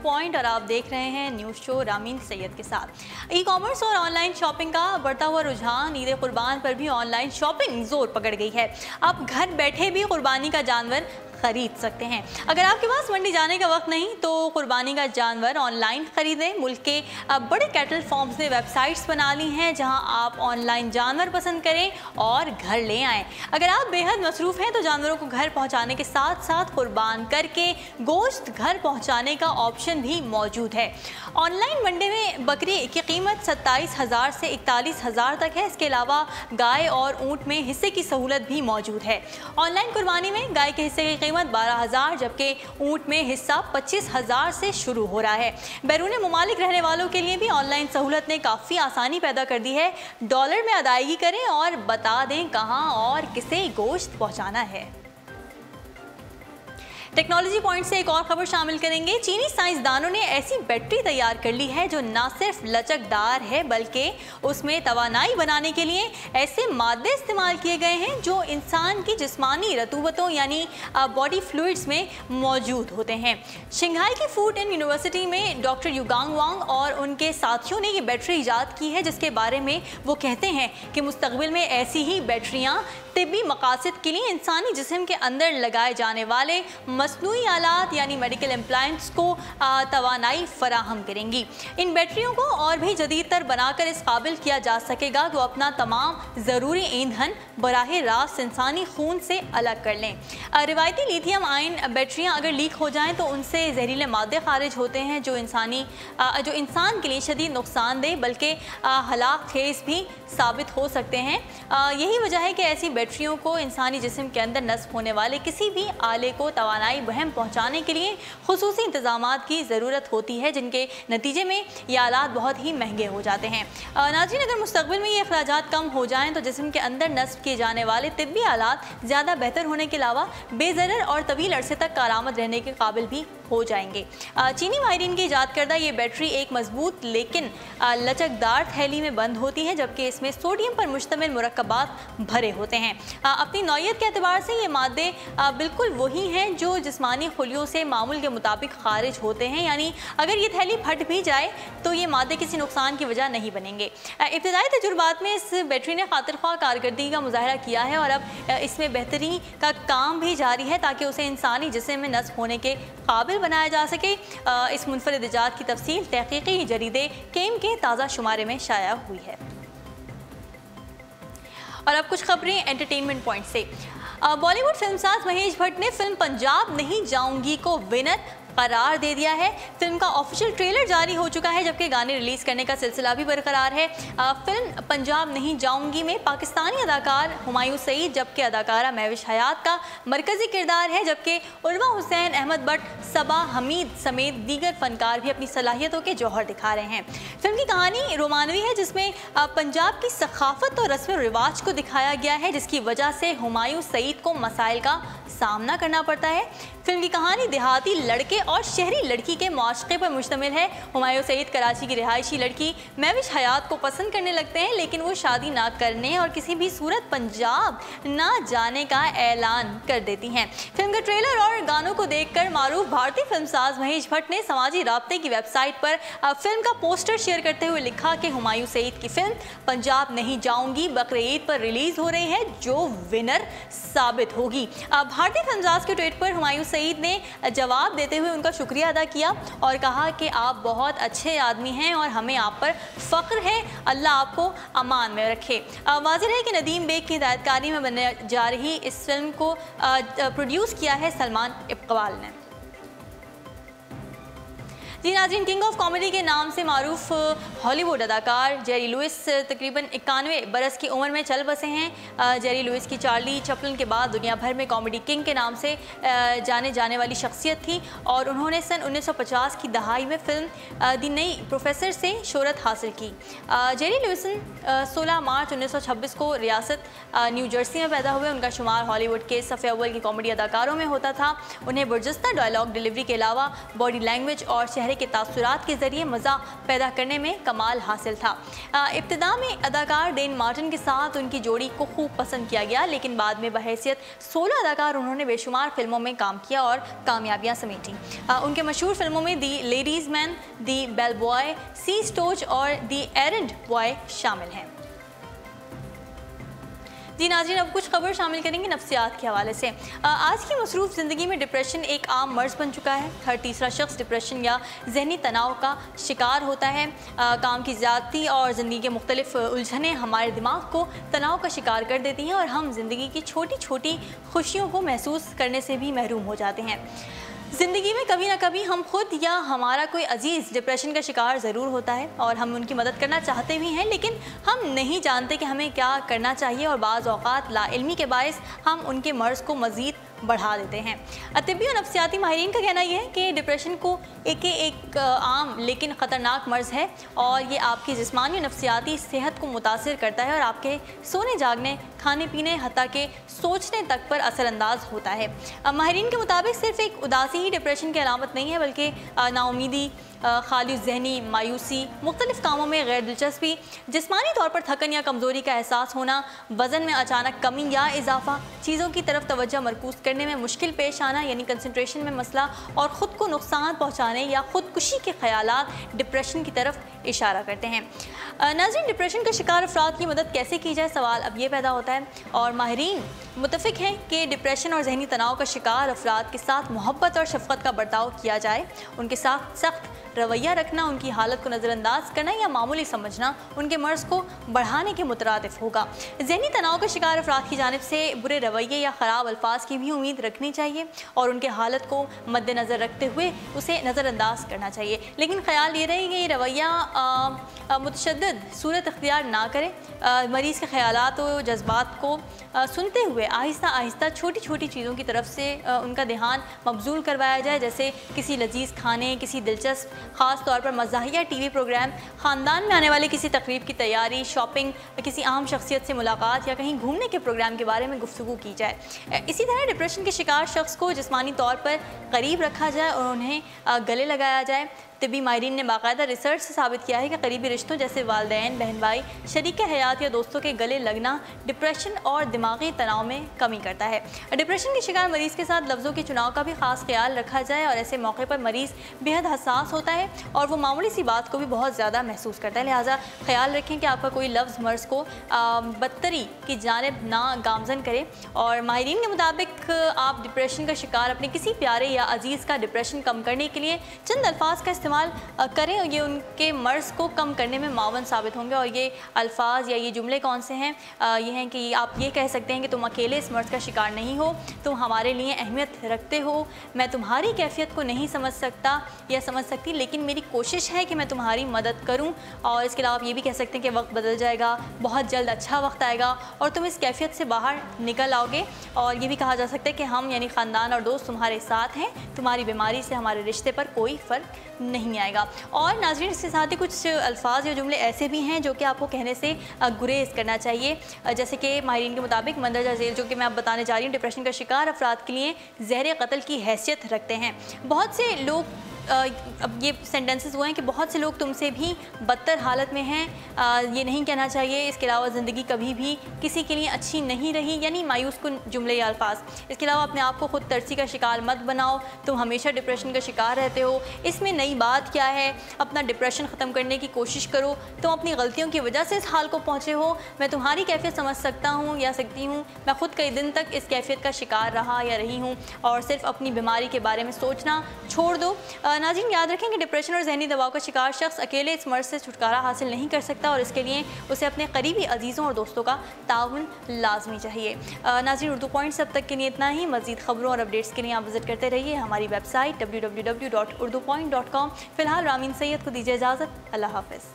Point और आप देख रहे हैं न्यूज़ शो रामीन सैयद के साथ। ई कॉमर्स और ऑनलाइन शॉपिंग का बढ़ता हुआ रुझान ईद कुर्बान पर भी ऑनलाइन शॉपिंग जोर पकड़ गई है। आप घर बैठे भी कुर्बानी का जानवर खरीद सकते हैं। अगर आपके पास मंडी जाने का वक्त नहीं तो कुर्बानी का जानवर ऑनलाइन खरीदें। मुल्क के बड़े कैटल फार्म्स ने वेबसाइट्स बना ली हैं जहां आप ऑनलाइन जानवर पसंद करें और घर ले आएं। अगर आप बेहद मसरूफ हैं तो जानवरों को घर पहुंचाने के साथ साथ कुर्बान करके गोश्त घर पहुंचाने का ऑप्शन भी मौजूद है। ऑनलाइन मंडी में बकरी की कीमत 27,000 से 41,000 तक है। इसके अलावा गाय और ऊंट में हिस्से की सहूलत भी मौजूद है। ऑनलाइन कुर्बानी में गाय के हिस्से की कीमत 12,000 जबकि ऊंट में हिस्सा 25,000 से शुरू हो रहा है। बैरून मुमालिक रहने वालों के लिए भी ऑनलाइन सहूलत ने काफ़ी आसानी पैदा कर दी है। डॉलर में अदायगी करें और बता दें कहां और किसे गोश्त पहुंचाना है। टेक्नोलॉजी पॉइंट से एक और खबर शामिल करेंगे। चीनी साइंसदानों ने ऐसी बैटरी तैयार कर ली है जो न सिर्फ लचकदार है बल्कि उसमें तवानाई बनाने के लिए ऐसे मादे इस्तेमाल किए गए हैं जो इंसान की जिस्मानी रतूबतों यानी बॉडी फ्लूइड्स में मौजूद होते हैं। शंघाई की फूड एंड यूनिवर्सिटी में डॉक्टर युगांग वांग और उनके साथियों ने ये बैटरी ईजाद की है जिसके बारे में वो कहते हैं कि मुस्तकबिल में ऐसी ही बैटरियाँ तिब्बी मकासद के लिए इंसानी जिस्म के अंदर लगाए जाने वाले मसनूई आलात यानी मेडिकल इम्प्लांट्स को तवानाई फराहम करेंगी। इन बैटरियों को और भी जदीदतर बनाकर इस काबिल किया जा सकेगा तो अपना तमाम ज़रूरी ईंधन बराह रास्त इंसानी खून से अलग कर लें। रिवायती लिथियम आयन बैटरियाँ अगर लीक हो जाएँ तो उनसे जहरीले मादे खारिज होते हैं जो इंसान के लिए शदीद नुकसानदेह बल्कि हलाक खेज भी साबित हो सकते हैं। यही वजह है कि ऐसी बैटरियों को इंसानी जिस्म के अंदर नस्ब होने वाले किसी भी आले को तवानाई बहम पहुंचाने के लिए खुसूसी इंतजामात की ज़रूरत होती है जिनके नतीजे में ये आलात बहुत ही महंगे हो जाते हैं। नाज़रीन, अगर मुस्तक़बिल में ये अखराजात कम हो जाएं तो जिस्म के अंदर नस्ब किए जाने वाले तिब्बी आलात ज़्यादा बेहतर होने के अलावा बेज़रर और तवील अरसे तक कारआमद रहने के काबिल भी हो जाएंगे। चीनी माहिरीन की ईजाद करदा ये बैटरी एक मजबूत लेकिन लचकदार थैली में बंद होती है जबकि इसमें सोडियम पर मुश्तमिल मुरक्कबात भरे होते हैं। अपनी नौइयत के एतबार से ये मादे बिल्कुल वही हैं जो जिस्मानी खुलियों से मामूल के मुताबिक खारिज होते हैं, यानी अगर ये थैली फट भी जाए तो ये मादे किसी नुकसान की वजह नहीं बनेंगे। इब्तदाई तजुर्बात में इस बैटरी ने खातिर ख्वाह कारकर्दगी का मुजाहरा किया है और अब इसमें बेहतरी का काम भी जारी है ताकि उसे इंसानी जिस्म में नस्ब होने के काबिल बनाया जा सके। इस मुनफरिद इजाद की तफसील तहकीकी जरीदे केम के ताज़ा शुमारे में शाया हुई है। और अब कुछ खबरें एंटरटेनमेंट पॉइंट से। बॉलीवुड फिल्मसाज महेश भट्ट ने फिल्म पंजाब नहीं जाऊंगी को विनर करार दे दिया है। फिल्म का ऑफिशियल ट्रेलर जारी हो चुका है जबकि गाने रिलीज करने का सिलसिला भी बरकरार है। फिल्म पंजाब नहीं जाऊंगी में पाकिस्तानी अदाकार हुमायूं सईद जबकि अदाकारा महविश हयात का मरकजी किरदार है जबकि उर्वा हुसैन, अहमद भट्ट, सबा हमीद समेत दीगर फनकार भी अपनी सलाहियतों के जौहर दिखा रहे हैं। फिल्म की कहानी रोमानवी है जिसमें पंजाब की सखाफत और रस्म रिवाज को दिखाया गया है जिसकी वजह से हुमायूं सईद को मसाइल का सामना करना पड़ता है। फिल्म की कहानी देहाती लड़के और शहरी लड़की के मुआशक़े पर मुश्तमिल है। हुमायूं सईद कराची की रिहायशी लड़की महविश हयात को पसंद करने लगते हैं लेकिन वो शादी ना करने और किसी भी सूरत पंजाब ना जाने का ऐलान कर देती हैं। फिल्म का ट्रेलर और गानों को देखकर मारूफ भारतीय फिल्मसाज महेश भट्ट ने समाजी राब्ते की वेबसाइट पर फिल्म का पोस्टर शेयर करते हुए लिखा कि हुमायूं सईद की फिल्म पंजाब नहीं जाऊंगी बकरीद पर रिलीज हो रही है जो विनर साबित होगी। भारतीय फिल्मसाज के ट्वीट पर हुमायूं सईद ने जवाब देते हुए उनका शुक्रिया अदा किया और कहा कि आप बहुत अच्छे आदमी हैं और हमें आप पर फ़ख्र है, अल्लाह आपको अमान में रखे। वाज़ेह है कि नदीम बेग की हिदायतकारी में बनने जा रही इस फिल्म को प्रोड्यूस किया है सलमान इकबाल ने। जी नाज़रीन, किंग ऑफ कॉमेडी के नाम से मारूफ हॉलीवुड अदाकार जेरी लुइस तकरीबन 91 बरस की उम्र में चल बसे हैं। जेरी लुइस की चार्ली चैपलिन के बाद दुनिया भर में कॉमेडी किंग के नाम से जाने जाने वाली शख्सियत थी और उन्होंने सन 1950 की दहाई में फिल्म द नई प्रोफेसर से शोहरत हासिल की। जेरी लुइसन 16 मार्च 1926 को रियासत न्यू जर्सी में पैदा हुए। उनका शुमार हॉलीवुड के सफ़े अव्वल की कॉमेडी अदाकारों में होता था। उन्हें बर्जस्ता डायलॉग डिलीवरी के अलावा बॉडी लैंग्वेज और चेहरे चेहरे के तासुरात के ज़रिए मज़ा पैदा करने में कमाल हासिल था। इब्तिदा में अदाकार डेन मार्टिन के साथ उनकी जोड़ी को खूब पसंद किया गया, लेकिन बाद में बहैसियत सोलो अदाकार उन्होंने बेशुमार फिल्मों में काम किया और कामयाबियां समेटी। उनके मशहूर फिल्मों में the ladies man, the bellboy, सी स्टोच और दी एरेंड बॉय शामिल हैं। जी नाज़रीन, अब कुछ खबर शामिल करेंगे नफ्सियात के हवाले से। आज की मसरूफ़ ज़िंदगी में डिप्रेशन एक आम मर्ज़ बन चुका है। हर तीसरा शख्स डिप्रेशन या जहनी तनाव का शिकार होता है। काम की ज़्यादती और ज़िंदगी के मुख्तलिफ उलझनें हमारे दिमाग को तनाव का शिकार कर देती हैं और हम ज़िंदगी की छोटी छोटी खुशियों को महसूस करने से भी महरूम हो जाते हैं। ज़िंदगी में कभी ना कभी हम खुद या हमारा कोई अजीज़ डिप्रेशन का शिकार ज़रूर होता है और हम उनकी मदद करना चाहते भी हैं, लेकिन हम नहीं जानते कि हमें क्या करना चाहिए और बाज़ औक़ात लाइल्मी के बायस हम उनके मर्ज़ को मज़ीद बढ़ा देते हैं। तिब्बी और नफ्सियाती माहिरीन का कहना यह है कि डिप्रेशन को एक आम लेकिन ख़तरनाक मर्ज़ है और ये आपकी जिस्मानी और नफ्सियाती सेहत को मुतासिर करता है और आपके सोने जागने, खाने पीने, हत्ता के सोचने तक पर असरअंदाज होता है। माहिरीन के मुताबिक सिर्फ एक उदासी ही डिप्रेशन की अलामत नहीं है, बल्कि नाउमीदी, खाली ज़हनी, मायूसी, मुख्तलिफ कामों में गैर दिलचस्पी, जिस्मानी तौर पर थकन या कमज़ोरी का एहसास होना, वज़न में अचानक कमी या इजाफा, चीज़ों की तरफ तवज्जो मरकूज़ करने में मुश्किल पेश आना यानी कंसंट्रेशन में मसला और ख़ुद को नुकसान पहुँचाने या ख़ुदकुशी के ख़यालात डिप्रेशन की तरफ इशारा करते हैं। नाज़रीन, डिप्रेशन के शिकार अफराद की मदद कैसे की जाए, सवाल अब ये पैदा होता है और माहिरीन मुत्तफ़िक़ हैं कि डिप्रेशन और जहनी तनाव का शिकार अफराद के साथ मोहब्बत और शफ़क़त का बर्ताव किया जाए। उनके साथ सख्त रवैया रखना, उनकी हालत को नज़रअंदाज करना या मामूली समझना उनके मर्ज़ को बढ़ाने के मुतरादिफ होगा। जहनी तनाव का शिकार अफराद की जानिब से बुरे रवैये या ख़राब अल्फाज की भी उम्मीद रखनी चाहिए और उनके हालत को मद्देनज़र रखते हुए उसे नज़रअंदाज करना चाहिए, लेकिन ख्याल ये रहे कि ये रवैया मुतशद्दिद सूरत इख्तियार ना करें। मरीज़ के ख़यालात और जज्बात को सुनते हुए आहिस्ता आहिस्ता छोटी छोटी चीज़ों की तरफ से उनका ध्यान मबजूल करवाया जाए, जैसे किसी लजीज़ खाने, किसी दिलचस्प ख़ास तौर पर मज़ाहिया टीवी प्रोग्राम, ख़ानदान में आने वाले किसी तकरीब की तैयारी, शॉपिंग, किसी अहम शख्सियत से मुलाकात या कहीं घूमने के प्रोग्राम के बारे में गुफ्तगू की जाए। इसी तरह डिप्रेशन के शिकार शख्स को जिस्मानी तौर पर करीब रखा जाए और उन्हें गले लगाया जाए। तिब्बी माहिरीन ने बाकायदा रिसर्च से साबित किया है कि करीबी रिश्तों जैसे वालिदैन, बहन भाई, शरीक हयात या दोस्तों के गले लगना डिप्रेशन और दिमागी तनाव में कमी करता है। डिप्रेशन के शिकार मरीज़ के साथ लफ्ज़ों के चुनाव का भी ख़ास ख्याल रखा जाए और ऐसे मौके पर मरीज़ बेहद हसास होता है और वो मामूली सी बात को भी बहुत ज़्यादा महसूस करता है। लिहाजा ख्याल रखें कि आपका कोई लफ्ज़ मर्ज़ को बदतरी की जानिब ना गामजन करे। और माहिरीन के मुताबिक आप डिप्रेशन का शिकार अपने किसी प्यारे या अजीज़ का डिप्रेशन कम करने के लिए चंद अल्फाज का इस्तेमाल करें और ये उनके मर्ज़ को कम करने में मावन साबित होंगे। और ये अल्फाज या ये जुमले कौन से हैं? ये हैं कि आप ये कह सकते हैं कि तुम अकेले इस मर्ज़ का शिकार नहीं हो, तुम हमारे लिए अहमियत रखते हो, मैं तुम्हारी कैफियत को नहीं समझ सकता या समझ सकती, लेकिन मेरी कोशिश है कि मैं तुम्हारी मदद करूं। और इसके अलावा आप ये भी कह सकते हैं कि वक्त बदल जाएगा, बहुत जल्द अच्छा वक्त आएगा और तुम इस कैफियत से बाहर निकल आओगे। और ये भी कहा जा सकता है कि हम यानी ख़ानदान और दोस्त तुम्हारे साथ हैं, तुम्हारी बीमारी से हमारे रिश्ते पर कोई फ़र्क नहीं आएगा। और नाज़रीन, इसके साथ ही कुछ अल्फाज या जुमले ऐसे भी हैं जो कि आपको कहने से गुरेज करना चाहिए, जैसे कि माहिरीन के मुताबिक मंदरजा झेल, जो कि मैं अब बताने जा रही हूँ, डिप्रेशन का शिकार अफराद के लिए ज़हर कत्ल की हैसियत रखते हैं। बहुत से लोग अब ये सेंटेंसेस वो हैं कि बहुत से लोग तुमसे भी बदतर हालत में हैं, ये नहीं कहना चाहिए। इसके अलावा ज़िंदगी कभी भी किसी के लिए अच्छी नहीं रही, यानी मायूस कुन जुमले या अल्फाज। इसके अलावा अपने आप को खुद तरसी का शिकार मत बनाओ, तुम हमेशा डिप्रेशन का शिकार रहते हो, इसमें नई बात क्या है? अपना डिप्रेशन ख़त्म करने की कोशिश करो, तुम अपनी गलतियों की वजह से इस हाल को पहुँचे हो, मैं तुम्हारी कैफियत समझ सकता हूँ या सकती हूँ, मैं खुद कई दिन तक इस कैफियत का शिकार रहा या रही हूँ। और सिर्फ अपनी बीमारी के बारे में सोचना छोड़ दो। नाज़रीन, याद रखें कि डिप्रेशन और जहनी दबाव का शिकार शख्स अकेले इस मर्ज़ से छुटकारा हासिल नहीं कर सकता और इसके लिए उसे अपने करीबी अजीज़ों और दोस्तों का ताउन लाजमी चाहिए। नाज़रीन, उर्दू पॉइंट्स अब तक के लिए इतना ही। मज़ीद खबरों और अपडेट्स के लिए आप विज़िट करते रहिए हमारी वेबसाइट www.urdupoint.com। फ़िलहाल रामीन सैयद को दीजिए इजाज़त। अल्लाह हाफ़िज़।